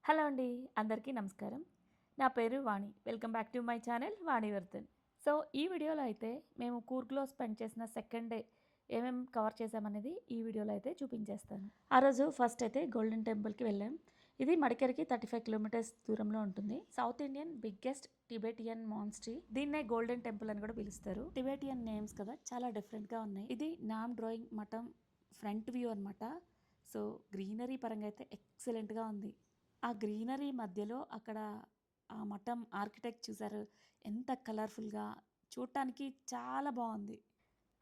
Hello అండి. అందరికీ నమస్కారం. నా పేరు Vani. Welcome back to my channel Vanivardhan. So, ఈ వీడియోలో అయితే మేము కూర్గ్‌లో స్పెండ్ చేసిన సెకండ్ డే ఏమేం కవర్ చేశామనేది ఈ వీడియోలో అయితే చూపించేస్తాను. ఆ రోజు ఫస్ట్ అయితే గోల్డెన్ టెంపుల్‌కి వెళ్ళాం. ఇది మడికేరికి 35 కిలోమీటర్స్ దూరంలో ఉంటుంది. South Indian biggest Tibetan మాన్స్ట్రీ. దీన్నే గోల్డెన్ టెంపుల్ అని కూడా పిలుస్తారు. టిబెటియన్ నేమ్స్ కదా చాలా డిఫరెంట్‌గా ఉన్నాయి. ఇది నామ్ డ్రాయింగ్ మఠం ఫ్రంట్ వ్యూ అనమాట. సో, గ్రీనరీ పరంగా అయితే ఎక్సలెంట్‌గా ఉంది. ఆ గ్రీనరీ మధ్యలో అక్కడ ఆ మఠం ఆర్కిటెక్ట్ చూసారు ఎంత కలర్ఫుల్గా చూడటానికి చాలా బాగుంది.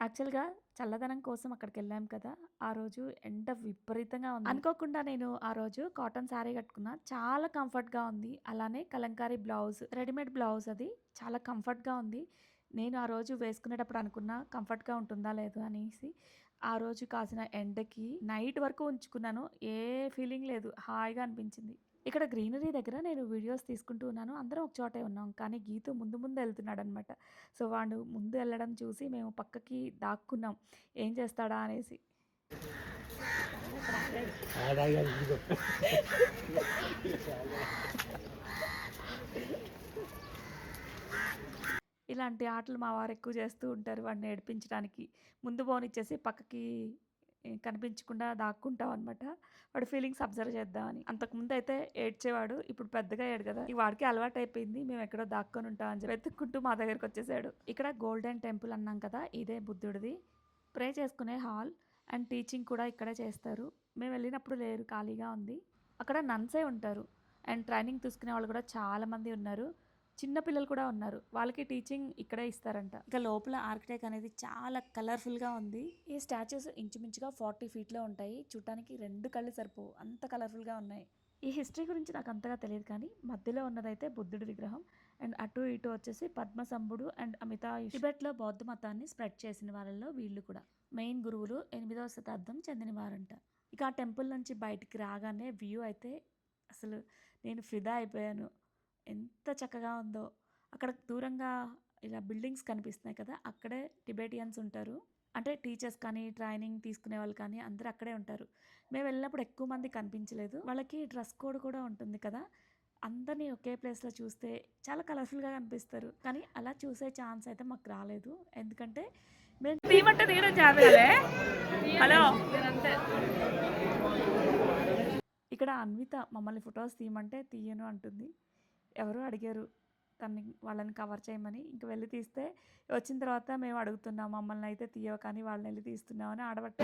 యాక్చువల్గా చల్లదనం కోసం అక్కడికి వెళ్ళాం కదా, ఆ రోజు ఎండ విపరీతంగా ఉంది. అనుకోకుండా నేను ఆ రోజు కాటన్ శారీ కట్టుకున్నా, చాలా కంఫర్ట్గా ఉంది. అలానే కలంకారీ బ్లౌజ్, రెడీమేడ్ బ్లౌజ్, అది చాలా కంఫర్ట్గా ఉంది. నేను ఆ రోజు వేసుకునేటప్పుడు అనుకున్నా కంఫర్ట్గా ఉంటుందా లేదు అనేసి. ఆ రోజు కాసిన ఎండకి నైట్ వరకు ఉంచుకున్నాను, ఏ ఫీలింగ్ లేదు, హాయిగా అనిపించింది. ఇక్కడ గ్రీనరీ దగ్గర నేను వీడియోస్ తీసుకుంటూ ఉన్నాను. అందరం ఒక చోటే ఉన్నాం. కానీ గీతు ముందు ముందు వెళ్తున్నాడనమాట. సో, వాడు ముందు వెళ్ళడం చూసి మేము పక్కకి దాక్కున్నాం. ఏం చేస్తాడా అనేసి. ఇలాంటి ఆటలు మా వారు ఎక్కువ చేస్తూ ఉంటారు వాడిని ఏడిపించడానికి. ముందు పోనిచ్చేసి పక్కకి కనిపించకుండా దాక్కుంటాం అనమాట. వాడి ఫీలింగ్స్ అబ్జర్వ్ చేద్దామని. అంతకుముందయితే ఏడ్చేవాడు. ఇప్పుడు పెద్దగా అయ్యాడు కదా, ఈ వాడికి అలవాటయిపోయింది మేము ఎక్కడో దాక్కొని ఉంటాం అని చెప్పి వెతుక్కుంటూ మా దగ్గరకొచ్చేసాడు. ఇక్కడ గోల్డెన్ టెంపుల్ అన్నాం కదా, ఇదే బుద్ధుడిది. ప్రే చేసుకునే హాల్ అండ్ టీచింగ్ కూడా ఇక్కడే చేస్తారు. మేము వెళ్ళినప్పుడు లేరు, ఖాళీగా ఉంది. అక్కడ నన్సే ఉంటారు అండ్ ట్రైనింగ్ తీసుకునే వాళ్ళు కూడా చాలామంది ఉన్నారు. చిన్న పిల్లలు కూడా ఉన్నారు. వాళ్ళకి టీచింగ్ ఇక్కడే ఇస్తారంట. ఇక లోపల ఆర్కిటెక్ట్ అనేది చాలా కలర్ఫుల్గా ఉంది. ఈ స్టాచ్యూస్ ఇంచుమించుగా 40 ఫీట్లో ఉంటాయి. చూడటానికి 2 కళ్ళు సరిపోవు, అంత కలర్ఫుల్గా ఉన్నాయి. ఈ హిస్టరీ గురించి నాకు అంతగా తెలియదు, కానీ మధ్యలో ఉన్నదైతే బుద్ధుడి విగ్రహం అండ్ అటు ఇటు వచ్చేసి పద్మసంభుడు అండ్ అమితాయుష్. టిబెట్లో బౌద్ధ మతాన్ని స్ప్రెడ్ చేసిన వాళ్ళలో వీళ్ళు కూడా మెయిన్ గురువులు. 8వ శతాబ్దం చెందినవారంట. ఇక ఆ టెంపుల్ నుంచి బయటికి రాగానే వ్యూ అయితే అసలు నేను ఫిదా అయిపోయాను. ఎంత చక్కగా ఉందో. అక్కడ దూరంగా ఇలా బిల్డింగ్స్ కనిపిస్తున్నాయి కదా, అక్కడే టిబెటియన్స్ ఉంటారు. అంటే టీచర్స్ కానీ ట్రైనింగ్ తీసుకునే వాళ్ళు కానీ అందరూ అక్కడే ఉంటారు. మేము వెళ్ళినప్పుడు ఎక్కువ మంది కనిపించలేదు. వాళ్ళకి డ్రెస్ కోడ్ కూడా ఉంటుంది కదా, అందరినీ ఒకే ప్లేస్లో చూస్తే చాలా కలర్ఫుల్గా కనిపిస్తారు. కానీ అలా చూసే ఛాన్స్ అయితే మాకు రాలేదు. ఎందుకంటే మేము తీయమంటే తీయడం చేతలే. హలో, ఇక్కడ అన్విత మమ్మల్ని ఫొటోస్ తీయమంటే తీయను అంటుంది. ఎవరో అడిగారు వాళ్ళని కవర్ చేయమని. ఇంక వెళ్ళి తీస్తే వచ్చిన తర్వాత మేము అడుగుతున్నాం, మమ్మల్ని అయితే తీయవు కానీ వాళ్ళని వెళ్ళి తీస్తున్నామని ఆడబట్టి.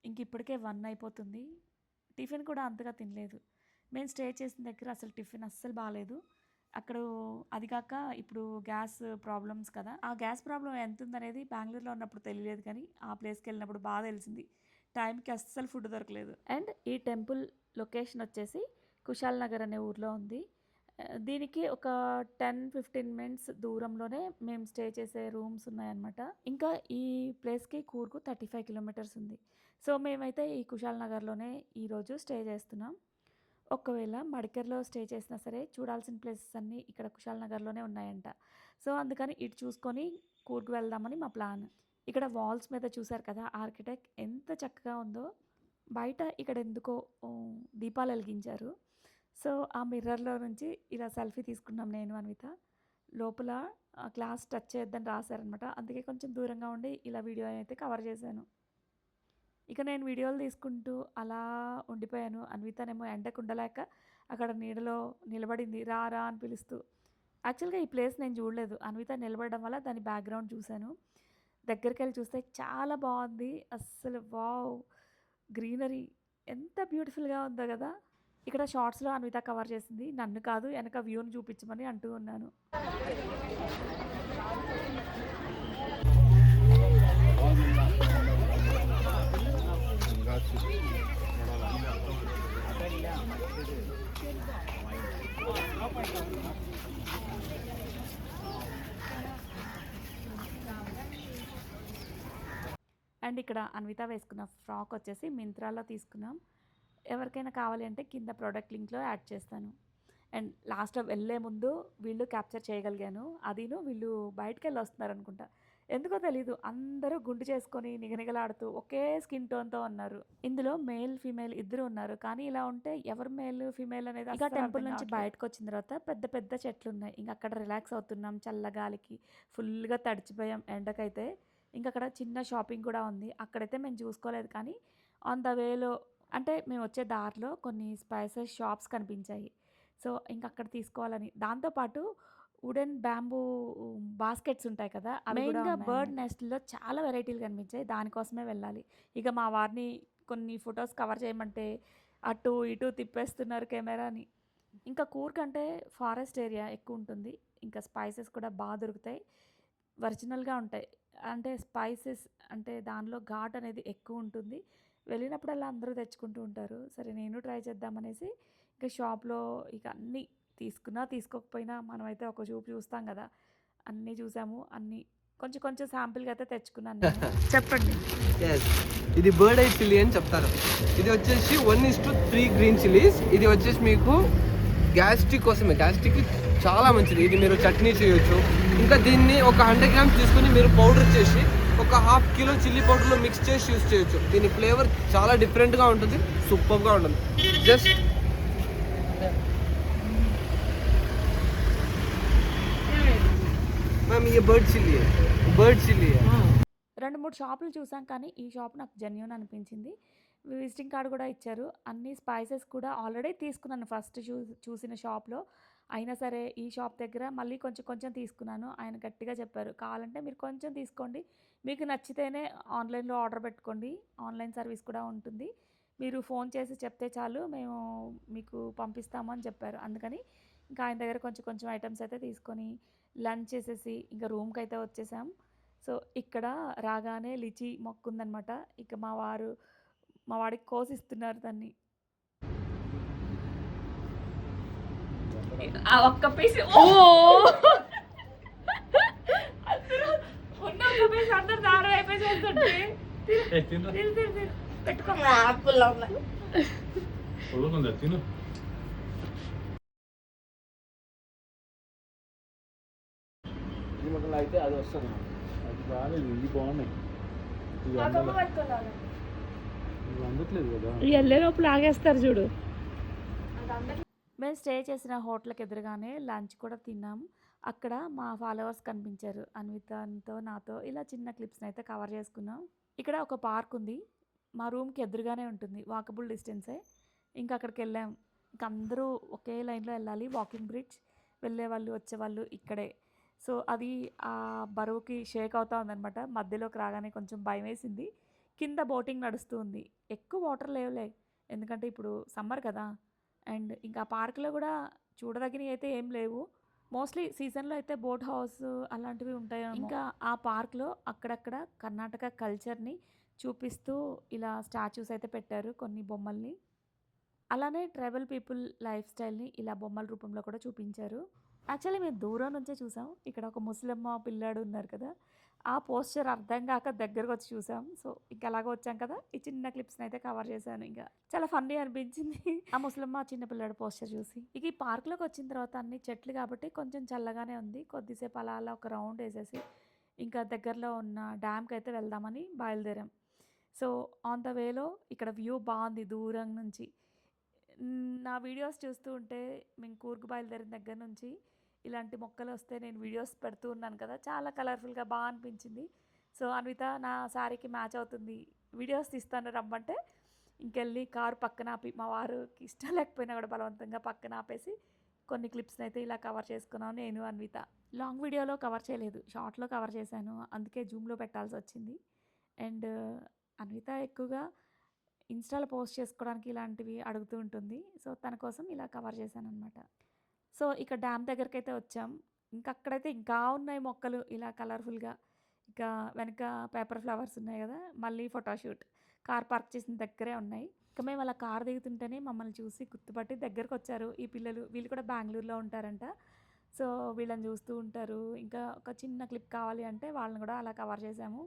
ఇంక ఇప్పటికే 1 అయిపోతుంది. టిఫిన్ కూడా అంతగా తినలేదు. మేము స్టే చేసిన దగ్గర అసలు టిఫిన్ అస్సలు బాగాలేదు. అక్కడ అది కాక ఇప్పుడు గ్యాస్ ప్రాబ్లమ్స్ కదా, ఆ గ్యాస్ ప్రాబ్లం ఎంత ఉందనేది బెంగళూరులో ఉన్నప్పుడు తెలియలేదు, కానీ ఆ ప్లేస్కి వెళ్ళినప్పుడు బాగా తెలిసింది. టైంకి అస్సలు ఫుడ్ దొరకలేదు. అండ్ ఈ టెంపుల్ లొకేషన్ వచ్చేసి కుశాల్ నగర్ అనే ఊర్లో ఉంది. దీనికి ఒక 10-15 మినిట్స్ దూరంలోనే మేము స్టే చేసే రూమ్స్ ఉన్నాయన్నమాట. ఇంకా ఈ ప్లేస్కి కూర్గు 35 కిలోమీటర్స్ ఉంది. సో, మేమైతే ఈ కుశాల్ నగర్లోనే ఈరోజు స్టే చేస్తున్నాం. ఒకవేళ మడికేర్లో స్టే చేసినా సరే చూడాల్సిన ప్లేసెస్ అన్నీ ఇక్కడ కుశాల్ నగర్లోనే ఉన్నాయంట. సో, అందుకని ఇటు చూసుకొని కూర్గు వెళ్దామని మా ప్లాన్. ఇక్కడ వాల్స్ మీద చూసారు కదా ఆర్కిటెక్ట్ ఎంత చక్కగా ఉందో. బయట ఇక్కడ ఎందుకో దీపాలు వెలిగించారు. సో, ఆ మిర్రర్లో నుంచి ఇలా సెల్ఫీ తీసుకున్నాం నేను అన్విత. లోపల గ్లాస్ టచ్ చేయొద్దని రాశారనమాట. అందుకే కొంచెం దూరంగా ఉండి ఇలా వీడియో అయితే కవర్ చేశాను. ఇక నేను వీడియోలు తీసుకుంటూ అలా ఉండిపోయాను. అన్వితనేమో ఎండకు ఉండలేక అక్కడ నీడలో నిలబడింది, రా రా అని పిలుస్తూ. యాక్చువల్గా ఈ ప్లేస్ నేను చూడలేదు. అన్విత నిలబడడం వల్ల దాని బ్యాక్గ్రౌండ్ చూశాను. దగ్గరికి వెళ్ళి చూస్తే చాలా బాగుంది అస్సలు. వావ్, గ్రీనరీ ఎంత బ్యూటిఫుల్గా ఉందో కదా. ఇక్కడ షార్ట్స్లో అన్విత కవర్ చేసింది, నన్ను కాదు వెనక వ్యూని చూపించమని అంటూ ఉన్నాను. అండ్ ఇక్కడ అన్విత వేసుకున్న ఫ్రాక్ వచ్చేసి మింత్రాలో తీసుకున్నాం. ఎవరికైనా కావాలి అంటే కింద ప్రోడక్ట్ లింక్లో యాడ్ చేస్తాను. అండ్ లాస్ట్లో వెళ్ళే ముందు వీళ్ళు క్యాప్చర్ చేయగలిగాను. అదిను వీళ్ళు బయటకు వెళ్ళి వస్తున్నారు అనుకుంటా. ఎందుకో తెలీదు. అందరూ గుండు చేసుకొని నిగనిగలాడుతూ ఒకే స్కిన్ టోన్‌తో ఉన్నారు. ఇందులో మేల్, ఫీమేల్ ఇద్దరు ఉన్నారు. కానీ ఇలా ఉంటే ఎవరు మేల్, ఫీమేల్ అనేది ఇక టెంపుల్ నుంచి బయటకొచ్చిన తర్వాత పెద్ద పెద్ద చెట్లున్నాయి. ఇంక అక్కడ రిలాక్స్ అవుతున్నాం చల్లగాలికి. ఫుల్‌గా తడిచిపోయాం ఎండకైతే. ఇంకక్కడ చిన్న షాపింగ్ కూడా ఉంది. అక్కడైతే మేము చూసుకోలేదు కానీ ఆన్ ద వేలో అంటే మేము వచ్చే దారిలో కొన్ని స్పైసెస్ షాప్స్ కనిపించాయి. సో, ఇంకక్కడ తీసుకోవాలని. దాంతో పాటు వుడెన్ బ్యాంబూ బాస్కెట్స్ ఉంటాయి కదా! అవి కూడా మెయిన్‌గా బర్డ్ ఉన్నాయన్నమాట. నెస్ట్‌లో చాలా వెరైటీలు కనిపించాయి. దానికోసమే వెళ్ళాలి. ఇక మా వారిని కొన్ని ఫోటోస్ కవర్ చేయమంటే అటు ఇటు తిప్పేస్తున్నారు కెమెరాని. ఇంకా కూర్గ్ అంటే ఫారెస్ట్ ఏరియా ఎక్కువుంటుంది. ఇంకా స్పైసెస్ కూడా దొరుకుతాయి. ఒరిజినల్‌గా ఉంటాయి. అంటే స్పైసెస్ అంటే దానిలో ఘాట్ అనేది ఎక్కువుంటుంది. వెళ్ళినప్పుడల్లా అందరూ తెచ్చుకుంటూ ఉంటారు. సరే నేను ట్రై చేద్దామనేసి ఇక షాప్‌లో ఇక అన్నీ తీసుకున్నా, తీసుకోకపోయినా మనమైతే ఒక చూపు చూస్తాం గదా! అన్నీ చూసాము. అన్నీ కొంచెం కొంచెం శాంపిల్‌గా అయితే తెచ్చుకున్నాను నేను. చెప్పండి. యెస్. ఇది బర్డ్ ఐ చిల్లీ అని చెప్తారు. ఇది వచ్చేసి 1:3 గ్రీన్ చిల్లీస్. ఇది వచ్చేసి మీకు గ్యాస్ట్రిక్ కోసమే. గ్యాస్ట్రిక్‌కి చాలా మంచిది. ఇది మీరు చట్నీ చేయొచ్చు. ఇంకా దీన్ని ఒక 100 గ్రామ్స్ తీసుకొని మీరు పౌడర్ చేసి ఒక ½ కిలో చిల్లీ పౌడర్లో మిక్స్ చేసి యూస్ చేయొచ్చు. దీని ఫ్లేవర్ చాలా డిఫరెంట్గా ఉంటుంది. సూపర్గా ఉంటుంది. జస్ట్ मैम ये बर्ड चिल्ली है, बर्ड चिल्ली है। 2, 3 షాపులు చూసాం కానీ ఈ షాప్ నాకు జెన్యూన్ అనిపించింది. విజిటింగ్ కార్డ్ కూడా ఇచ్చారు. అన్ని స్పైసెస్ కూడా ఆల్రెడీ తీసుకున్నాను ఫస్ట్ చూసిన షాప్‌లో. అయినా సరే ఈ షాప్ దగ్గర మళ్ళీ కొంచెం కొంచెం తీసుకున్నాను. ఆయన గట్టిగా చెప్పారు, "కావాలంటే మీరు కొంచెం తీసుకోండి. మీకు నచ్చితేనే ఆన్‌లైన్‌లో ఆర్డర్ పెట్టుకోండి. ఆన్‌లైన్ సర్వీస్ కూడా ఉంటుంది. మీరు ఫోన్ చేసి చెప్తే చాలు మేము మీకు పంపిస్తాము" అని చెప్పారు. అందుకని ఇంకా ఆయన దగ్గర కొంచెం కొంచెం ఐటెమ్స్ అయితే తీసుకొని లంచ్ చేసేసి ఇంకా రూమ్‌కైతే వచ్చేసాం. సో, ఇక్కడ రాగానే లిచీ మొక్కుందనమాట. ఇక మా వాడికి కోసిస్తున్నారు దాన్ని. ఆ ఒక్క పీస్ ఓహ్! అందరూ ఉన్న ఒక్క పీస్ అందరూ దారం అయిపోయేసేస్తుంటే తిను తిను తిను తిను పెట్టుకో. పుల్లగా ఉన్నాయి. పొలకుందా తిను. ఇది మొదలు అయితే అది వస్తుంది. అది బాగాలేదు, ఇవి బాగున్నాయి. ఇవి అందట్లేదు కదా. ఎల్లేలోపు లాగేస్తారు చూడు. మేము స్టే చేసిన హోటల్కి ఎదురుగానే లంచ్ కూడా తిన్నాం. అక్కడ మా ఫాలోవర్స్ కనిపించారు. అన్వితతో నాతో ఇలా చిన్న క్లిప్స్ని అయితే కవర్ చేసుకున్నాం. ఇక్కడ ఒక పార్క్ ఉంది. మా రూమ్కి ఎదురుగానే ఉంటుంది. వాకబుల్ డిస్టెన్సే. ఇంకా అక్కడికి వెళ్ళాం. ఇంక అందరూ ఒకే లైన్లో వెళ్ళాలి. వాకింగ్ బ్రిడ్జ్ వెళ్ళేవాళ్ళు వచ్చేవాళ్ళు ఇక్కడే. సో అది ఆ బరువుకి షేక్ అవుతా ఉందనమాట. మధ్యలోకి రాగానే కొంచెం భయం వేసింది. కింద బోటింగ్ నడుస్తూ ఉంది. ఎక్కువ వాటర్ లేవులే, ఎందుకంటే ఇప్పుడు సమ్మర్ కదా. అండ్ ఇంకా పార్క్లో కూడా చూడదగినవి అయితే ఏం లేవు. మోస్ట్లీ సీజన్లో అయితే బోట్ హౌస్ అలాంటివి ఉంటాయేమో. ఇంకా ఆ పార్క్లో అక్కడక్కడ కర్ణాటక కల్చర్ని చూపిస్తూ ఇలా స్టాచ్యూస్ అయితే పెట్టారు, కొన్ని బొమ్మల్ని. అలానే ట్రైబల్ పీపుల్ లైఫ్ స్టైల్ని ఇలా బొమ్మల రూపంలో కూడా చూపించారు. యాక్చువల్లీ మేము దూరం నుంచే చూసాం. ఇక్కడ ఒక ముసలమ్మ పిల్లాడు ఉన్నారు కదా, ఆ పోస్చర్ అర్థం కాక దగ్గరకు వచ్చి చూసాం. సో ఇంక అలాగ వచ్చాం కదా, ఈ చిన్న క్లిప్స్ని అయితే కవర్ చేశాను. ఇంకా చాలా ఫన్నీ అనిపించింది ఆ ముసలమ్మ చిన్న పిల్లాడు పోస్చర్ చూసి. ఇక ఈ పార్క్లోకి వచ్చిన తర్వాత అన్ని చెట్లు కాబట్టి కొంచెం చల్లగానే ఉంది. కొద్దిసేపు అలా అలా ఒక రౌండ్ వేసేసి ఇంకా దగ్గరలో ఉన్న డ్యామ్కి అయితే వెళ్దామని బయలుదేరాం. సో ఆన్ ద వేలో ఇక్కడ వ్యూ బాగుంది దూరం నుంచి. నా వీడియోస్ చూస్తూ ఉంటే మేము కూర్గ్ బయలుదేరిన దగ్గర నుంచి ఇలాంటి మొక్కలు వస్తే నేను వీడియోస్ పెడుతూ ఉన్నాను కదా, చాలా కలర్ఫుల్గా బాగా అనిపించింది. సో అన్విత నా శారీకి మ్యాచ్ అవుతుంది, వీడియోస్ తీస్తాను రమ్మంటే ఇంకెళ్ళి కారు పక్కన ఆపి, మా వారికి ఇష్టం లేకపోయినా కూడా బలవంతంగా పక్కన ఆపేసి కొన్ని క్లిప్స్ని అయితే ఇలా కవర్ చేసుకున్నాను నేను అన్విత. లాంగ్ వీడియోలో కవర్ చేయలేదు, షార్ట్లో కవర్ చేశాను. అందుకే జూమ్లో పెట్టాల్సి వచ్చింది. అండ్ అన్విత ఎక్కువగా ఇన్స్టాలో పోస్ట్ చేసుకోవడానికి ఇలాంటివి అడుగుతూ ఉంటుంది. సో తన కోసం ఇలా కవర్ చేశాను అనమాట. సో ఇక డ్యామ్ దగ్గరకైతే వచ్చాం. ఇంకా అక్కడైతే ఇంకా ఉన్నాయి మొక్కలు ఇలా కలర్ఫుల్గా. ఇక వెనక పేపర్ ఫ్లవర్స్ ఉన్నాయి కదా, మళ్ళీ ఫోటోషూట్ కార్ పార్క్ చేసిన దగ్గరే ఉన్నాయి. ఇక మేము అలా కార్ దిగుతుంటేనే మమ్మల్ని చూసి గుర్తుపట్టి దగ్గరకు వచ్చారు ఈ పిల్లలు. వీళ్ళు కూడా బెంగళూరులో ఉంటారంట. సో వీళ్ళని చూస్తూ ఉంటారు. ఇంకా ఒక చిన్న క్లిప్ కావాలి అంటే వాళ్ళని కూడా అలా కవర్ చేసాము.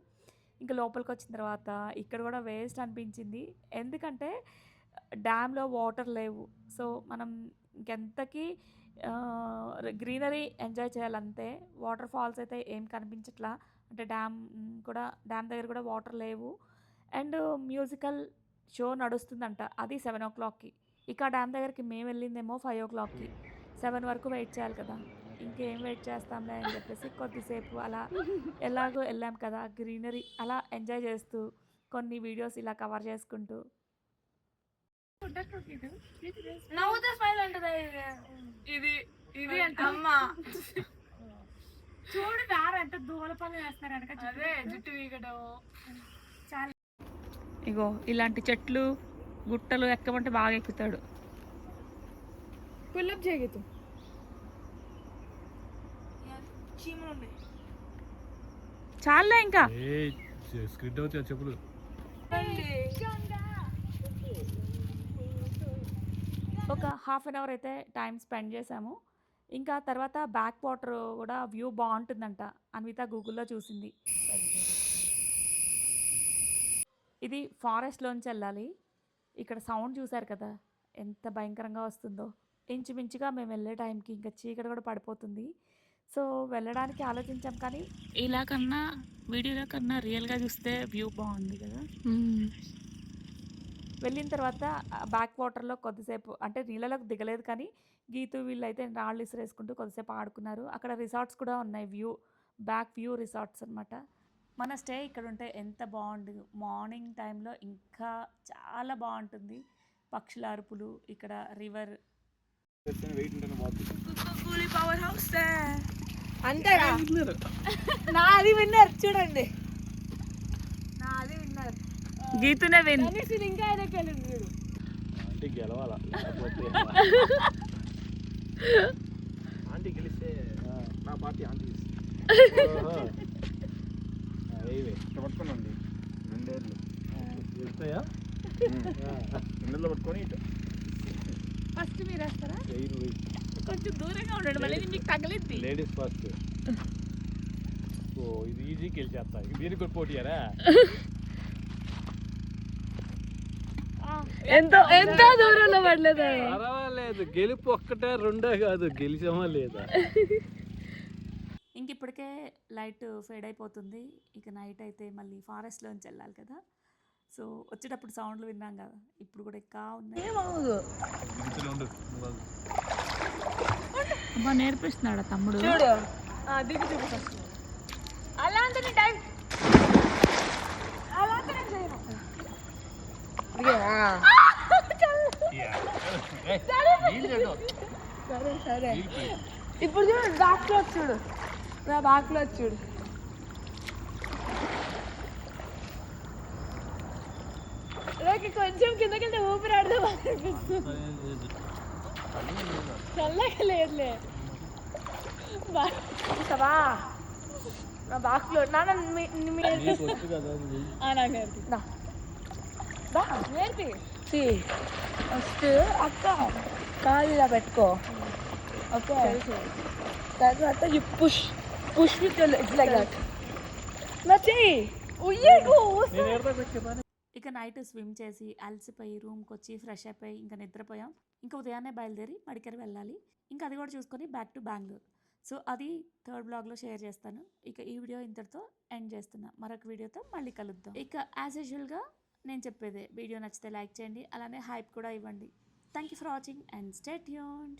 ఇంకా లోపలికి వచ్చిన తర్వాత ఇక్కడ కూడా వేస్ట్ అనిపించింది, ఎందుకంటే డ్యామ్లో వాటర్ లేవు. సో మనం ఇంకెంతకీ గ్రీనరీ ఎంజాయ్ చేయాలంతే. వాటర్ ఫాల్స్ అయితే ఏం కనిపించట్లా. అంటే డ్యామ్ దగ్గర కూడా వాటర్ లేవు. అండ్ మ్యూజికల్ షో నడుస్తుందంట, అది 7 o'clockకి. ఇక డ్యామ్ దగ్గరికి మేము వెళ్ళిందేమో 5 o'clockకి. 7 వరకు వెయిట్ చేయాలి కదా, ఇంకేం వెయిట్ చేస్తాంలే అని చెప్పేసి కొద్దిసేపు అలా ఎలాగో వెళ్ళాం కదా, గ్రీనరీ అలా ఎంజాయ్ చేస్తూ కొన్ని వీడియోస్ ఇలా కవర్ చేసుకుంటూ. నవ్వుతే స్మైల్ అంటది ఇది ఇది అంటే అమ్మ చూడు దార ఎంత దూల పని వేస్తున్నారనక, అదే జుట్టు వీగడం. చాలా ఇగో ఇలాంటి చెట్లు గుట్టలు ఎక్కమంటే బాగా ఎక్కుతాడు. పుల్లప్ చేయగదు చీమలు ఉన్నాయి. చాలే ఇంకా స్క్రిప్ట్ అవుతాయి చెప్పులు. ఒక హాఫ్ అన్ అవర్ అయితే టైం స్పెండ్ చేసాము. ఇంకా తర్వాత బ్యాక్ వాటర్ కూడా వ్యూ బాగుంటుందంట, అన్విత గూగుల్లో చూసింది. ఇది ఫారెస్ట్లోంచి వెళ్ళాలి. ఇక్కడ సౌండ్ చూసారు కదా ఎంత భయంకరంగా వస్తుందో. ఇంచుమించుగా మేము వెళ్ళే టైంకి ఇంకా చీకటి కూడా పడిపోతుంది. సో వెళ్ళడానికి ఆలోచించాం, కానీ ఇలా కన్నా వీడియోలో కన్నా రియల్గా చూస్తే వ్యూ బాగుంది కదా. వెళ్ళిన తర్వాత బ్యాక్ వాటర్లో కొద్దిసేపు, అంటే నీళ్ళలోకి దిగలేదు కానీ గీతు వీళ్ళు అయితే రాళ్ళు ఇసిరేసుకుంటూ కొద్దిసేపు ఆడుకున్నారు. అక్కడ రిసార్ట్స్ కూడా ఉన్నాయి, బ్యాక్ వ్యూ రిసార్ట్స్ అనమాట. మన స్టే ఇక్కడ ఉంటే ఎంత బాగుంది. మార్నింగ్ టైంలో ఇంకా చాలా బాగుంటుంది. పక్షుల అరుపులు, ఇక్కడ రివర్. పవర్ హౌస్ అంతేగా. నాది విన్నర్ చూడండి, నాది విన్నర్. గీతునే విన్. ఇంకా ఆయనకి వెళ్ళింది మీరు. అంటే గెలవాలా, ఆంటీ గెలిస్తే నా పార్టీ ఆంటీ పట్టుకోండి 2 ఏళ్ళు వెళ్తాయా? ఇందులో పట్టుకొని ఇటు ఫస్ట్ మీరు వేస్తారా? కొంచెం దూరంగా ఉండండి, మళ్ళీ మీకు తగిలిద్ది. Ladies first. ఓ ఇది ఈజీకి వెళ్ళిచేస్తా, దీనికి కూడా పోటీయారా? ఎంత దూరంలో పడలేదు. పర్వాలేదు, గెలుపు ఒక్కటే రెండే కాదు, గెలిచామా లేదా. ఇంక ఇప్పటికే లైట్ ఫేడ్ అయిపోతుంది. ఇక నైట్ అయితే మళ్ళీ ఫారెస్ట్లోంచి వెళ్ళాలి కదా. సో వచ్చేటప్పుడు సౌండ్లు విన్నాం కదా, ఇప్పుడు కూడా ఇంకా ఉన్నాయి. అబ్బా నేర్పిస్తున్నాడు తమ్ముడు. చూడు దిగు చూడు ఫస్ట్. అలాంటి టైం అలాంటి నేను చేయను. సరే సరే ఇప్పుడు చూడు బ్యాక్ లో చూడు, నా బ్యాక్ లో చూడు. కొంచెం కిందకెళ్తే ఊపిరాడదాం అనిపిస్తుంది. చల్లగా లేదులే. బా నా బ్యాక్ లో నేర్పి ఫస్ట్ అక్క కాలు ఇలా పెట్టుకో. ఓకే తర్వాత you push push with its like that. నా చెయ్యి ఉయ్యకు. ఇక నైట్ స్విమ్ చేసి అలసిపోయి రూమ్కి వచ్చి ఫ్రెష్ అయిపోయి ఇంకా నిద్రపోయాం. ఇంకా ఉదయాన్నే బయలుదేరి మడికేరి వెళ్ళాలి. ఇంకా అది కూడా చూసుకొని బ్యాక్ టు బెంగళూరు. సో అది 3rd బ్లాగ్లో షేర్ చేస్తాను. ఇక ఈ వీడియో ఇంతటితో ఎండ్ చేస్తున్నా. మరొక వీడియోతో మళ్ళీ కలుద్దాం. ఇక యాజ్ యూజువల్గా నేను చెప్పేదే, వీడియో నచ్చితే లైక్ చేయండి, అలానే హైప్ కూడా ఇవ్వండి. Thank you for watching and stay tuned.